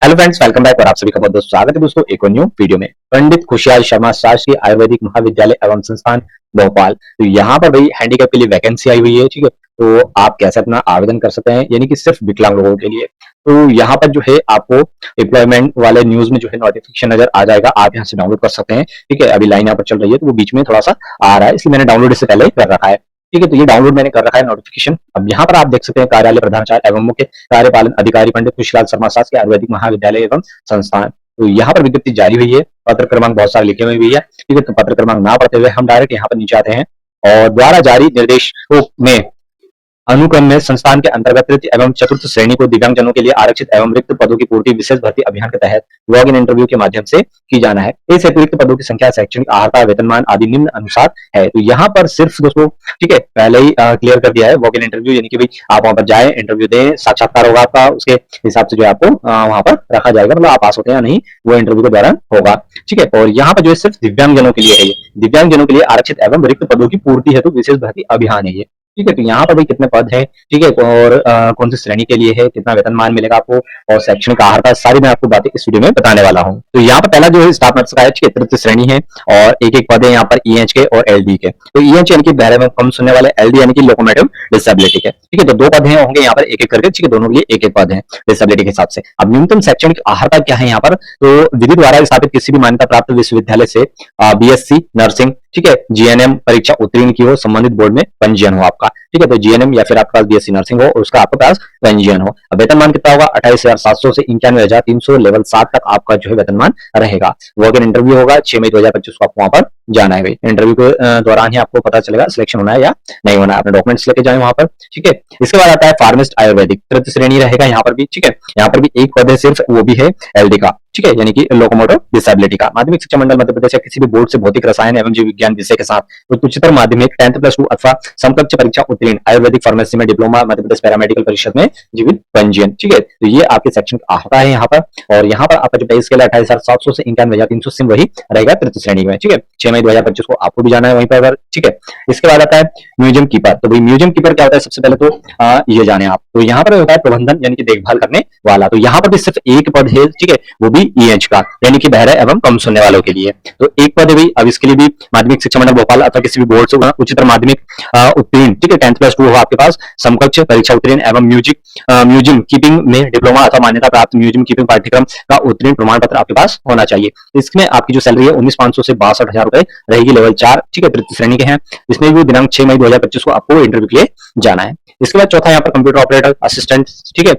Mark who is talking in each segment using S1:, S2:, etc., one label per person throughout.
S1: Hello friends, welcome back और आप सभी का बहुत बहुत स्वागत है दोस्तों एक और न्यू वीडियो में। पंडित खुशहाल शर्मा शासकीय आयुर्वेदिक महाविद्यालय एवं संस्थान भोपाल। तो यहाँ पर भाई हैंडीकैप के लिए वैकेंसी आई हुई है, ठीक है। तो आप कैसे अपना आवेदन कर सकते हैं, यानी कि सिर्फ विकलांग लोगों के लिए। तो यहाँ पर जो है आपको एम्प्लॉयमेंट वाले न्यूज में जो है नोटिफिकेशन नजर आ जाएगा, आप यहाँ से डाउनलोड कर सकते हैं, ठीक है। अभी लाइन यहाँ पर चल रही है तो वो बीच में थोड़ा सा आ रहा है, इसलिए मैंने डाउनलोड इससे पहले ही कर रखा है, ठीक है। तो ये डाउनलोड मैंने कर रखा है नोटिफिकेशन। अब यहाँ पर आप देख सकते हैं कार्यालय प्रधानाचार्य एवं मुख्य कार्यपालन अधिकारी पंडित खुशहाल शर्मा शासकीय आयुर्वेदिक महाविद्यालय एवं संस्थान। तो यहाँ पर विज्ञप्ति जारी हुई है, पत्र क्रमांक बहुत सारे लिखे हुए भी है, ठीक है। तो पत्र क्रमांक ना पढ़ते हुए हम डायरेक्ट यहाँ पर नीचे आते हैं और द्वारा जारी निर्देशों में अनुक्रम में संस्थान के अंतर्गत तृतीय एवं चतुर्थ श्रेणी को दिव्यांगजनों के लिए आरक्षित एवं रिक्त पदों की पूर्ति विशेष भर्ती अभियान के तहत वॉक इन इंटरव्यू के माध्यम से की जाना है। इस अतिरिक्त पदों की संख्या, शैक्षणिक अर्हता, वेतनमान आदि निम्न अनुसार है। तो यहाँ पर सिर्फ दोस्तों, ठीक है, पहले ही क्लियर कर दिया है वॉक इन इंटरव्यू, यानी कि भाई आप वहां पर जाए, इंटरव्यू दें, साक्षात्कार होगा आपका, उसके हिसाब से जो है आपको वहां पर रखा जाएगा, मतलब आप पास होते हैं या नहीं वो इंटरव्यू के दौरान होगा, ठीक है। और यहाँ पर जो है सिर्फ दिव्यांगजनों के लिए है, ये दिव्यांगजनों के लिए आरक्षित एवं रिक्त पदों की पूर्ति हेतु विशेष भर्ती अभियान है ये, ठीक है। तो यहाँ पर भी कितने पद है, ठीक है, और कौन सी श्रेणी के लिए है, कितना वेतनमान मिलेगा आपको और शैक्षणिक अर्हता, सारी मैं आपको बातें इस वीडियो में बताने वाला हूँ। तो यहाँ पर पहला जो है स्टाफ नर्स का है, ठीक है, तृतीय श्रेणी है और एक एक पद है यहाँ पर ईएच के और एलडी के। तो ईएच यानी कि बहरे में कम सुनने वाले, एलडी यानी कि लोकोमोटिव डिसेबिलिटी के, ठीक है। तो दो पद हैं, होंगे यहाँ पर एक एक करके, ठीक है, दोनों के लिए एक एक पद है डिसेबिलिटी के हिसाब से। अब न्यूनतम शैक्षणिक अर्हता क्या है यहाँ पर, तो विधि द्वारा स्थापित किसी भी मान्यता प्राप्त विश्वविद्यालय से बीएससी नर्सिंग, ठीक है, जीएनएम परीक्षा उत्तीर्ण की हो, संबंधित बोर्ड में पंजीयन हो आपका, ठीक है। तो जीएनएम या फिर आपके पास बीएससी नर्सिंग हो और उसका आपके पास पंजीयन हो। अब वेतनमान कितना होगा, 28,700 से 91,300, लेवल 7 तक आपका जो है वेतनमान रहेगा। वॉक इन इंटरव्यू होगा 6 मई 2025 को, आपको वहां पर जाना है भाई। इंटरव्यू के दौरान ही आपको पता चलेगा सिलेक्शन होना है या नहीं होना है। अपने डॉक्यूमेंट्स लेके जाए वहां पर, ठीक है। इसके बाद आता है फार्मिस्ट आयुर्वेदिक, तृतीय श्रेणी रहेगा यहाँ पर भी, ठीक है। यहाँ पर भी एक पद है सिर्फ, वो भी है एलडी का, ठीक है, यानी कि लोकोमोटिव डिसेबिलिटी का। माध्यमिक शिक्षा मंडल मध्य प्रदेश या किसी भी बोर्ड से भौतिक रसायन एवं जीव विज्ञान विषय के साथ उच्चतर माध्यमिक 10th+2 अथवा समकक्ष परीक्षा उत्तीर्ण, आयुर्वेदिक फार्मेसी में डिप्लोमा, मध्य प्रदेश पैरामेडिकल परिषद में जीवित पंजीयन, ठीक है। तो ये आपके शैक्षणिक अर्हता है यहाँ पर। और यहाँ पर आपका जो पे स्केल है 28,700 से 91,300 सिम वही रहेगा तृतीय श्रेणी में, ठीक है। 6 मई 2025 को आपको भी जाना है वहीं पर अगर, ठीक है। इसके बाद आता है म्यूजियम कीपर। तो भाई म्यूजियम कीपर क्या होता है, सबसे पहले तो ये जाने आप। तो यहाँ पर होता है प्रबंधन यानी कि देखभाल करने वाला। तो यहाँ पर भी सिर्फ एक पद है, ठीक है, वो भी ईएच का, यानी कि बहरे एवं कम सुनने वालों के लिए। तो एक पद है भाई। अब इसके लिए भी माध्यमिक शिक्षा मंडल भोपाल अथवा किसी भी बोर्ड से उच्चतर माध्यमिक उत्तीर्ण, ठीक है, 10th+2 हो आपके पास, समकक्ष परीक्षा उत्तीर्ण एवं म्यूजियम कीपिंग में डिप्लोमा अथवा मान्यता प्राप्त म्यूजियम कीपिंग पाठ्यक्रम का उत्तीर्ण प्रमाण पत्र आपके पास होना चाहिए। इसमें आपकी जो सैलरी है 19,500 से 62,000 रुपए रहेगी, लेवल 4, ठीक है, तृतीय श्रेणी के हैं। इसमें भी दिनांक 6 मई 2025 को आपको इंटरव्यू के लिए जाना है। इसके बाद चौथा यहाँ पर कंप्यूटर ऑपरेटर असिस्टेंट, ठीक है,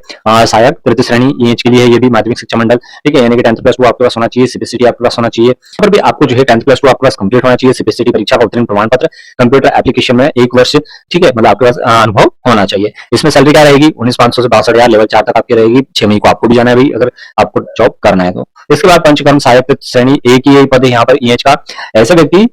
S1: सहायक, तृतीय श्रेणी ईएच के लिए है, ये भी माध्यमिक शिक्षा मंडल, ठीक है, यानी कि 10th+2 आपके पास होना चाहिए, सीपीसीटी आपके पास होना चाहिए। पर भी आपको जो है 10th+2 आपके पास कंप्लीट होना चाहिए, सीपीसीटी परीक्षा का उत्तीर्ण प्रमाण पत्र, कंप्यूटर एप्लीकेशन में 1 वर्ष, ठीक है, मतलब आपके पास अनुभव होना चाहिए। इसमें सैलरी क्या रहेगी, 19,500 से 62,000, लेवल 4 तक आपकी रहेगी। 6 मई को आपको भी जाना है भाई अगर आपको जॉब करना है तो। इसके बाद पंचकर्म सहायक श्रेणी, एक ही पद है यहाँ पर ईएच का। ऐसे व्यक्ति,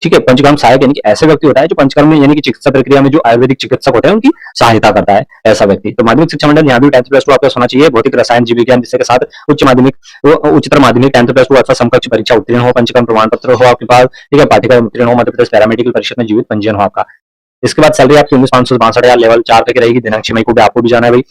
S1: ठीक है, पंचकर्म सहायक यानी कि ऐसे व्यक्ति होता है जो पंचकर्म में यानी कि चिकित्सा प्रक्रिया में जो आयुर्वेदिक चिकित्सक होते हैं उनकी सहायता करता है, ऐसा व्यक्ति। तो माध्यमिक शिक्षा मंडल यहाँ भी 10th+2 आपका होना चाहिए, भौतिक रसायन जीव विज्ञान विषय के साथ उच्च माध्यमिक, उच्चतर माध्यमिक 10th+2 अथवा समकक्ष परीक्षा उत्तीर्ण हो, पंचकर्म प्रमाण पत्र हो आपके पास, ठीक है, पाठ्यक्रम उत्तीर्ण हो, मध्य प्रदेश पैरामेडिकल परिषद में जीवित पंजीयन हो आपका। इसके बाद सैलरी आपकी 19,500 से 62,000, लेवल 4 तक रहेगी। दिनांक 6 मई को भी आपको भी जाना है भाई।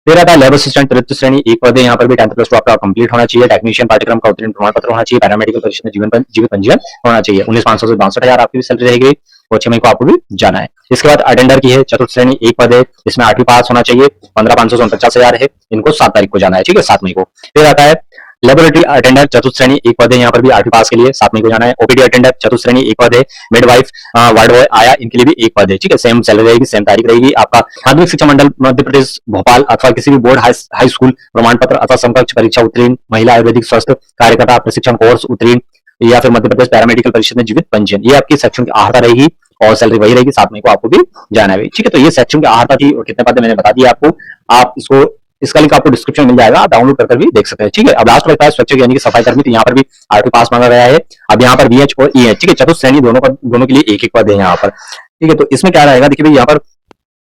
S1: फिर आता है लेबर असिस्टेंट, तृतीय श्रेणी, एक पद है यहाँ पर भी 10th+2 आपका कंप्लीट होना चाहिए, टेक्नीशियन पाठ्यक्रम का उत्तीर्ण प्रमाण पत्र होना चाहिए, पैरामेडिकल परिषद में जीवित पंजीयन होना चाहिए। 19,500 से 62,000 आपकी भी सैलरी रहेगी और 6 मई को आपको भी जाना है। इसके बाद अटेंडर की है, चतुर्थ श्रेणी, एक पद है, इसमें 8वीं पास होना चाहिए, 15,500 से 49,000 है, इनको 7 तारीख को जाना है, ठीक है, 7 मई को। फिर आता है लेबोरेटरी अटेंडर, चतुर्थ श्रेणी, एक पद है, यहाँ पर भी 8वीं पास के लिए 7 मई को जाना है। ओपीडी अटेंडर, चतुर्थ श्रेणी, एक पद है, मिडवाइफ, वार्ड बॉय, आया, इनके लिए भी एक पद है, ठीक है, सेम सैलरी रहेगी, सेम तारीख रहेगी। आपका माध्यमिक शिक्षा मंडल मध्य प्रदेश भोपाल अथवा किसी भी बोर्ड हाई स्कूल प्रमाण पत्र अथवा समकक्ष परीक्षा उत्तीर्ण, महिला आयुर्वेदिक स्वास्थ्य कार्यकर्ता प्रशिक्षण कोर्स उत्तीर्ण या फिर मध्य प्रदेश पैरामेडिकल परिषद में जीवित पंजीयन, ये आपकी शैक्षणिक अर्हता रहेगी और सैलरी वही रहेगी। 7 मई को आपको भी जाना है, ठीक है। तो ये शैक्षणिक अर्हता थी और कितने पद मैंने बता दिया आपको। आप इसका लिंक आपको डिस्क्रिप्शन मिल जाएगा, आप डाउनलोड कर भी देख सकते हैं, ठीक है। अब लास्ट में स्वच्छ यानी कि सफाई कर्मी, तो यहाँ पर भी 8वीं पास मांगा गया है। अब यहाँ पर बीएच और ईएच, ठीक है, चतुर्थ श्रेणी, दोनों के लिए एक एक पद है यहाँ पर, ठीक है। तो इसमें क्या रहेगा, देखिए भाई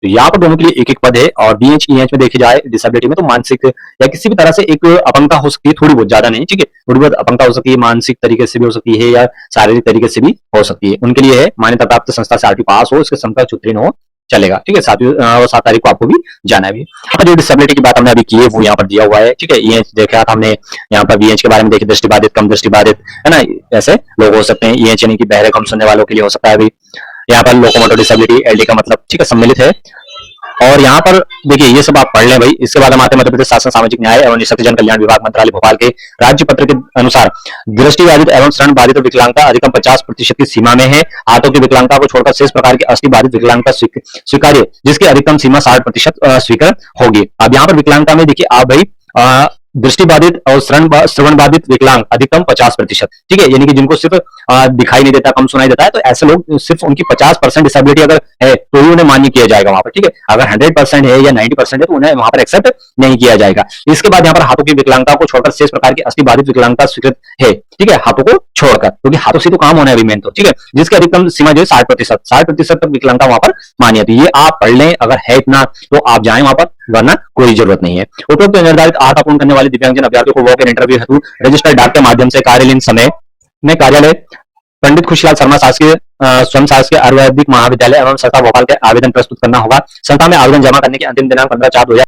S1: यहाँ पर दोनों के लिए एक एक पद है। और बीएच ईएच में देखी जाए डिसेबिलिटी में, तो मानसिक या किसी भी तरह से एक अपंगता हो सकती है, थोड़ी बहुत, ज्यादा नहीं, ठीक है, थोड़ी बहुत अपंगता हो सकती है, मानसिक तरीके से भी हो सकती है या शारीरिक तरीके से भी हो सकती है। उनके लिए है मान्यता प्राप्त संस्था से 8वीं पास हो, इसके समकक्ष उत्तीर्ण हो, चलेगा, ठीक है। 7 तारीख को आपको भी जाना है भी। जो डिसेबिलिटी की बात हमने अभी की है वो यहाँ पर दिया हुआ है, ठीक है। ये देखा था हमने यहाँ पर VH के बारे में देखिए, दृष्टिबाधित, कम दृष्टिबाधित, है ना, ऐसे लोग हो सकते हैं। EH यानी कि बहरे कम सुनने वालों के लिए हो सकता है अभी। यहाँ पर लोकोमोटर डिसेबिलिटी LD का मतलब, ठीक है, सम्मिलित है। और यहाँ पर देखिए ये सब आप पढ़ लें भाई। इसके बाद हम आते हैं मध्य प्रदेश शासन सामाजिक न्याय एवं निःशक्तजन कल्याण विभाग मंत्रालय भोपाल के राज्य पत्र के अनुसार दृष्टिबाधित एवं श्रवण बाधित विकलांगता अधिकतम 50% की सीमा में है। हाथों की विकलांगता को छोड़कर शेष प्रकार की अस्थि बाधित विकलांगता स्वीकार्य, जिसकी अधिकतम सीमा 60% स्वीकार होगी। अब यहाँ पर विकलांगता में देखिए आप भाई दृष्टिबाधित और श्रवण बाधित विकलांग अधिकतम 50%, ठीक है। यानी कि जिनको सिर्फ दिखाई नहीं देता, कम सुनाई देता है, तो ऐसे लोग सिर्फ उनकी 50% डिसेबिलिटी अगर है तो ही उन्हें मान्य किया जाएगा वहां पर, ठीक है। अगर 100% है या 90% है तो उन्हें वहां पर एक्सेप्ट नहीं किया जाएगा। इसके बाद यहाँ पर हाथों की विकलांगता को छोड़कर शेष प्रकार की अस्थि बाधित विकलांगता स्वीकृत है, ठीक है, हाथों को छोड़कर, क्योंकि हाथों से तो काम होना है अभी मेन तो, ठीक है। जिसकी अधिकतम सीमा जो है 60% तक विकलांगता वहां पर मान्य है। ये आप पढ़ लें, अगर है इतना तो आप जाएं वहां पर, वरना कोई जरूरत नहीं है। उपरोक्त निर्धारित अर्हता पूर्ण करने वाले दिव्यांगजन अभ्यर्थियों को वॉक इन इंटरव्यू हेतु रजिस्टर्ड डाक के माध्यम से कार्यालयीन समय में कार्यालय पंडित खुशहाल शर्मा शासकीय स्वयं शासकीय आयुर्वेदिक महाविद्यालय एवं संस्था भोपाल के आवेदन प्रस्तुत करना होगा। संस्था में आवेदन जमा करने की अंतिम दिनांक 15/4/2000